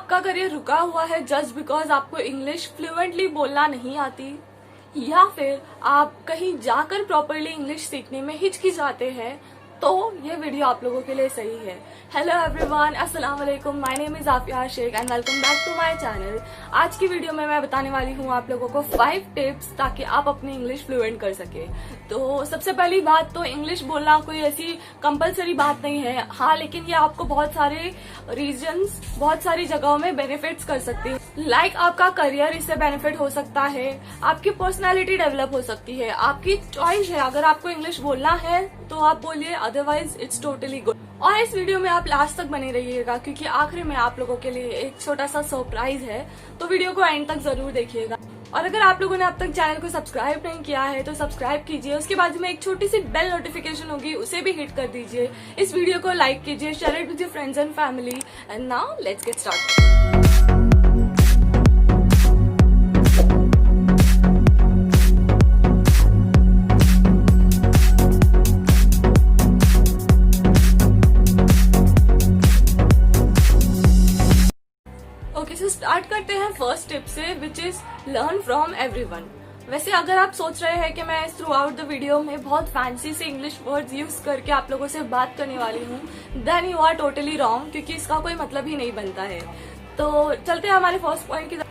आपका करियर रुका हुआ है जस्ट बिकॉज आपको इंग्लिश फ्लुएंटली बोलना नहीं आती, या फिर आप कहीं जाकर प्रॉपरली इंग्लिश सीखने में हिचकिचाते हैं, तो ये वीडियो आप लोगों के लिए सही है। हेलो एवरीवन, अस्सलाम वालेकुम, my name is Afiya Shaikh and welcome back to my channel. आज की वीडियो में मैं बताने वाली हूँ आप लोगों को 5 टिप्स ताकि आप अपनी इंग्लिश फ्लुएंट कर सके। तो सबसे पहली बात तो इंग्लिश बोलना कोई ऐसी कंपलसरी बात नहीं है, हाँ, लेकिन ये आपको बहुत सारे रीजन्स, बहुत सारी जगहों में बेनिफिट्स कर सकती है। लाइक आपका करियर इससे बेनिफिट हो सकता है, आपकी पर्सनैलिटी डेवलप हो सकती है, आपकी चॉइस है। अगर आपको इंग्लिश बोलना है तो आप बोलिए, अदरवाइज इट्स टोटली गुड। और इस वीडियो में आप लास्ट तक बने रहिएगा क्योंकि आखिर में आप लोगों के लिए एक छोटा सा सरप्राइज है, तो वीडियो को एंड तक जरूर देखिएगा। और अगर आप लोगों ने अब तक चैनल को सब्सक्राइब नहीं किया है तो सब्सक्राइब कीजिए, उसके बाजू में एक छोटी सी बेल नोटिफिकेशन होगी, उसे भी हिट कर दीजिए। इस वीडियो को लाइक कीजिए, share it with your friends and family. And now let's get started. Start करते हैं फर्स्ट टिप से, which is learn from everyone. वैसे अगर आप सोच रहे हैं कि मैं थ्रू आउट द वीडियो में बहुत फैंसी से इंग्लिश वर्ड्स यूज करके आप लोगों से बात करने वाली हूँ, then you are totally wrong, क्योंकि इसका कोई मतलब ही नहीं बनता है। तो चलते हैं हमारे फर्स्ट पॉइंट की।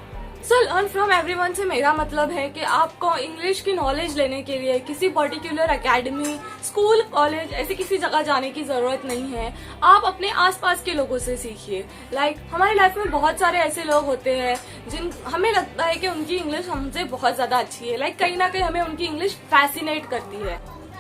सो लर्न फ्रॉम एवरीवन से मेरा मतलब है कि आपको इंग्लिश की नॉलेज लेने के लिए किसी पर्टिकुलर एकेडमी, स्कूल, कॉलेज, ऐसी किसी जगह जाने की जरूरत नहीं है। आप अपने आसपास के लोगों से सीखिए। लाइक हमारी लाइफ में बहुत सारे ऐसे लोग होते हैं जिन हमें लगता है कि उनकी इंग्लिश हमसे बहुत ज्यादा अच्छी है, लाइक कहीं ना कहीं हमें उनकी इंग्लिश फैसिनेट करती है।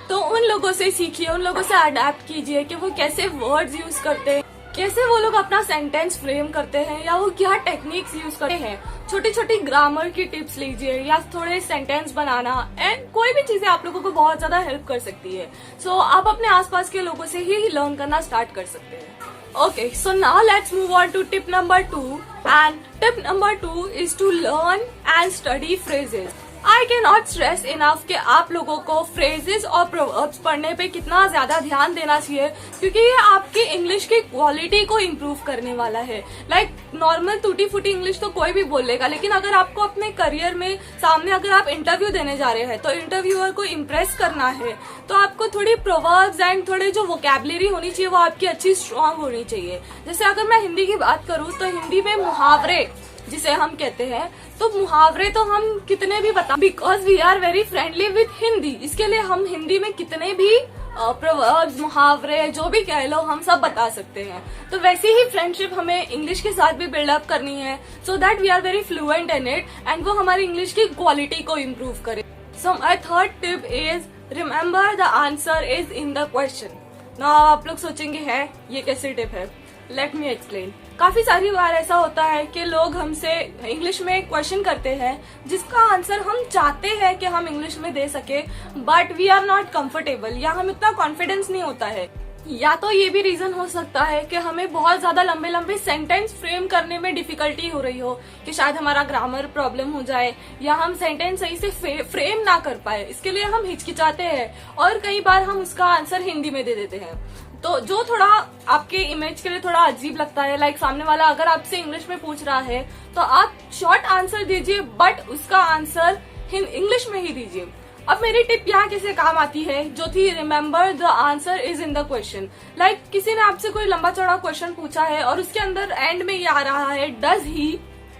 तो उन लोगों से सीखिए, उन लोगों से अडेप्ट कीजिए कि वो कैसे वर्ड्स यूज करते हैं, कैसे वो लोग अपना सेंटेंस फ्रेम करते हैं, या वो क्या टेक्निक्स यूज करते हैं। छोटी छोटी ग्रामर की टिप्स लीजिए या थोड़े सेंटेंस बनाना, एंड कोई भी चीजें आप लोगों को बहुत ज्यादा हेल्प कर सकती है। सो आप अपने आसपास के लोगों से ही लर्न करना स्टार्ट कर सकते हैं। Okay, so now let's move on to tip number 2, and tip number 2 is to learn and study phrases. I can not stress enough कि आप लोगों को फ्रेजेस और प्रोवर्ब्स पढ़ने पे कितना ज्यादा ध्यान देना चाहिए, क्योंकि ये आपकी इंग्लिश की क्वालिटी को इम्प्रूव करने वाला है। लाइक नॉर्मल टूटी फूटी इंग्लिश तो कोई भी बोल लेगा, लेकिन अगर आपको अपने करियर में सामने अगर आप इंटरव्यू देने जा रहे हैं तो इंटरव्यूअर को इम्प्रेस करना है, तो आपको थोड़ी प्रोवर्ब्स एंड थोड़े जो वोकैबुलरी होनी चाहिए वो आपकी अच्छी स्ट्रांग होनी चाहिए। जैसे अगर मैं हिंदी की बात करूँ तो हिंदी में मुहावरे जिसे हम कहते हैं, तो मुहावरे तो हम कितने भी बता, because we are very friendly with Hindi, इसके लिए हम हिंदी में कितने भी प्रोवर्ब्स, मुहावरे, जो भी कह लो, हम सब बता सकते हैं। तो वैसी ही फ्रेंडशिप हमें इंग्लिश के साथ भी बिल्डअप करनी है, so that we are very fluent in it and वो हमारी इंग्लिश की क्वालिटी को इम्प्रूव करे। So my third tip is remember the answer is in the question. Now आप लोग सोचेंगे है ये कैसी टिप है, लेट मी एक्सप्लेन। काफी सारी बार ऐसा होता है कि लोग हमसे इंग्लिश में क्वेश्चन करते हैं जिसका आंसर हम चाहते हैं कि हम इंग्लिश में दे सके, but we are not comfortable, या हम इतना कॉन्फिडेंस नहीं होता है। या तो ये भी रीजन हो सकता है कि हमें बहुत ज्यादा लंबे लंबे सेंटेंस फ्रेम करने में डिफिकल्टी हो रही हो, कि शायद हमारा ग्रामर प्रॉब्लम हो जाए या हम सेंटेंस सही से फ्रेम ना कर पाए, इसके लिए हम हिचकिचाते हैं और कई बार हम उसका आंसर हिंदी में दे देते हैं। तो जो थोड़ा आपके इमेज के लिए थोड़ा अजीब लगता है, लाइक सामने वाला अगर आपसे इंग्लिश में पूछ रहा है तो आप शॉर्ट आंसर दीजिए, बट उसका आंसर इंग्लिश में ही दीजिए। अब मेरी टिप यहाँ कैसे काम आती है, जो थी remember the answer is in the question. Like किसी ने आपसे कोई लंबा चौड़ा क्वेश्चन पूछा है और उसके अंदर एंड में ये आ रहा है does he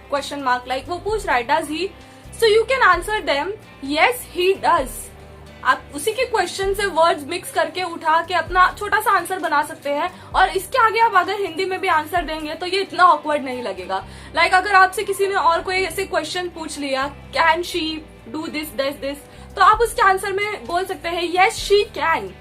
question mark, like वो पूछ रहा है does he, so you can answer them yes he does. आप उसी के क्वेश्चन से वर्ड्स मिक्स करके उठा के अपना छोटा सा आंसर बना सकते हैं, और इसके आगे आप अगर हिंदी में भी आंसर देंगे तो ये इतना ऑकवर्ड नहीं लगेगा। लाइक अगर आपसे किसी ने और कोई ऐसे क्वेश्चन पूछ लिया, can she do this this, तो आप उसके आंसर में बोल सकते हैं यस शी कैन,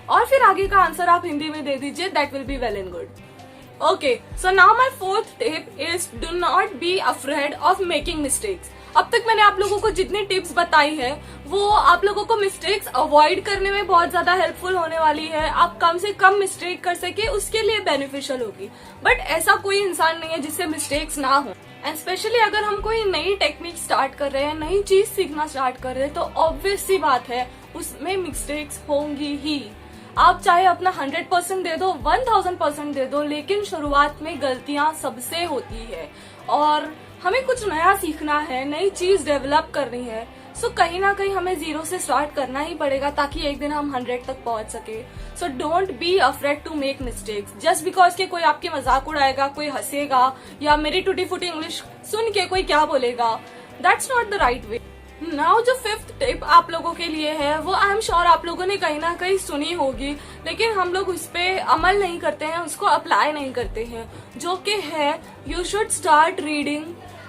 और फिर आगे का आंसर आप हिंदी में दे दीजिए, that will be well and good. Okay, so now my fourth tip is do not be afraid of making mistakes. अब तक मैंने आप लोगों को जितनी टिप्स बताई है वो आप लोगों को मिस्टेक्स अवॉइड करने में बहुत ज्यादा हेल्पफुल होने वाली है। आप कम से कम मिस्टेक कर सके उसके लिए बेनिफिशियल होगी, बट ऐसा कोई इंसान नहीं है जिससे मिस्टेक्स ना हो। एंड स्पेशली अगर हम कोई नई टेक्निक स्टार्ट कर रहे हैं, नई चीज सीखना स्टार्ट कर रहे हैं, तो ऑब्वियस सी बात है उसमें मिस्टेक्स होंगी ही। आप चाहे अपना 100% दे दो, 1000% दे दो, लेकिन शुरुआत में गलतियां सबसे होती है और हमें कुछ नया सीखना है, नई चीज डेवलप करनी है। सो कहीं ना कहीं हमें 0 से स्टार्ट करना ही पड़ेगा ताकि एक दिन हम 100 तक पहुंच सके। So don't be afraid to make mistakes just because के कोई आपके मजाक उड़ाएगा, कोई हंसेगा या मेरी टूटी फूटी इंग्लिश सुन के कोई क्या बोलेगा। That's not the right way. Now जो 5th टिप आप लोगों के लिए है वो आई एम श्योर आप लोगों ने कहीं ना कहीं सुनी होगी, लेकिन हम लोग उस पर अमल नहीं करते हैं, उसको अप्लाई नहीं करते हैं, जो कि है you should start reading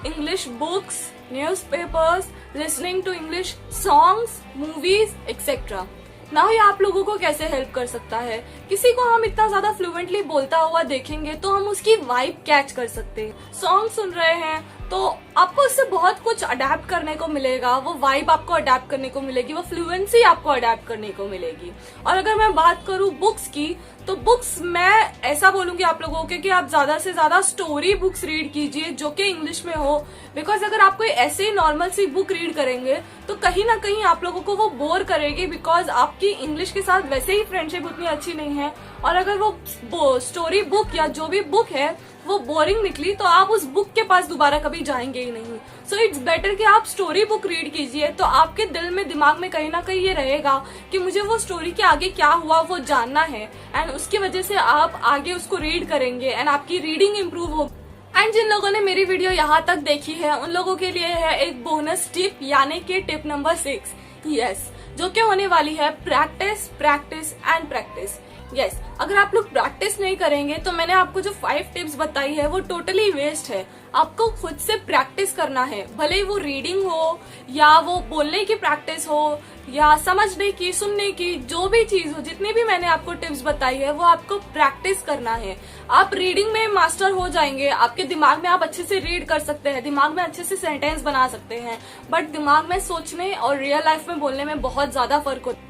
English books, newspapers, listening to English songs, movies etcetera. Now ये आप लोगों को कैसे हेल्प कर सकता है? किसी को हम इतना ज्यादा फ्लुएंटली बोलता हुआ देखेंगे तो हम उसकी वाइब कैच कर सकते हैं। सॉन्ग सुन रहे हैं तो आपको उससे बहुत कुछ अडेप्ट करने को मिलेगा, वो वाइब आपको अडेप्ट करने को मिलेगी, वो फ्लुएंसी आपको अडेप्ट करने को मिलेगी। और अगर मैं बात करूं बुक्स की, तो बुक्स मैं ऐसा बोलूंगी आप लोगों के कि आप ज्यादा से ज्यादा स्टोरी बुक्स रीड कीजिए जो कि इंग्लिश में हो, बिकॉज अगर आप कोई ऐसे ही नॉर्मल सी बुक रीड करेंगे तो कहीं ना कहीं आप लोगों को वो बोर करेगी, बिकॉज आपकी इंग्लिश के साथ वैसे ही फ्रेंडशिप उतनी अच्छी नहीं है। और अगर वो स्टोरी बुक या जो भी बुक है वो बोरिंग निकली तो आप उस बुक के पास दोबारा कभी जाएंगे ही नहीं। सो इट्स बेटर कि आप स्टोरी बुक रीड कीजिए, तो आपके दिल में, दिमाग में कहीं ना कहीं ये रहेगा कि मुझे वो स्टोरी के आगे क्या हुआ वो जानना है, एंड उसकी वजह से आप आगे उसको रीड करेंगे एंड आपकी रीडिंग इंप्रूव होगी। एंड जिन लोगों ने मेरी वीडियो यहाँ तक देखी है उन लोगों के लिए है एक बोनस टिप, यानी कि टिप नंबर 6, यस, जो कि होने वाली है practice, practice and practice. Yes, अगर आप लोग प्रैक्टिस नहीं करेंगे तो मैंने आपको जो 5 टिप्स बताई है वो टोटली वेस्ट है। आपको खुद से प्रैक्टिस करना है, भले ही वो रीडिंग हो या वो बोलने की प्रैक्टिस हो या समझने की, सुनने की, जो भी चीज हो, जितनी भी मैंने आपको टिप्स बताई है वो आपको प्रैक्टिस करना है। आप रीडिंग में मास्टर हो जाएंगे, आपके दिमाग में आप अच्छे से रीड कर सकते हैं, दिमाग में अच्छे से सेंटेंस बना सकते हैं, बट दिमाग में सोचने और रियल लाइफ में बोलने में बहुत ज्यादा फर्क होता है।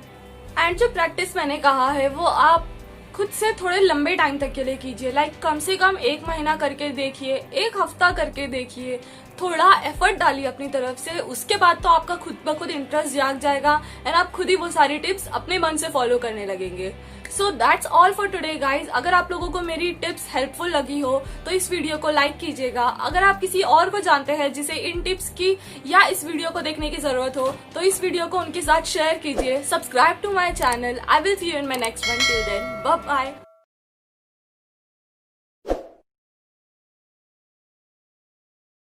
एंड जो प्रैक्टिस मैंने कहा है वो आप खुद से थोड़े लंबे टाइम तक के लिए कीजिए, लाइक कम से कम 1 महीना करके देखिए, 1 हफ्ता करके देखिए, थोड़ा एफर्ट डालिए अपनी तरफ से। उसके बाद तो आपका खुद ब खुद इंटरेस्ट जाग जाएगा एंड आप खुद ही वो सारी टिप्स अपने मन से फॉलो करने लगेंगे। So that's all for today guys. अगर आप लोगों को मेरी टिप्स हेल्पफुल लगी हो तो इस वीडियो को लाइक कीजिएगा। अगर आप किसी और को जानते हैं जिसे इन टिप्स की या इस वीडियो को देखने की जरूरत हो तो इस वीडियो को उनके साथ शेयर कीजिए। Subscribe to my channel. I will see you in my next one. Till then, bye bye.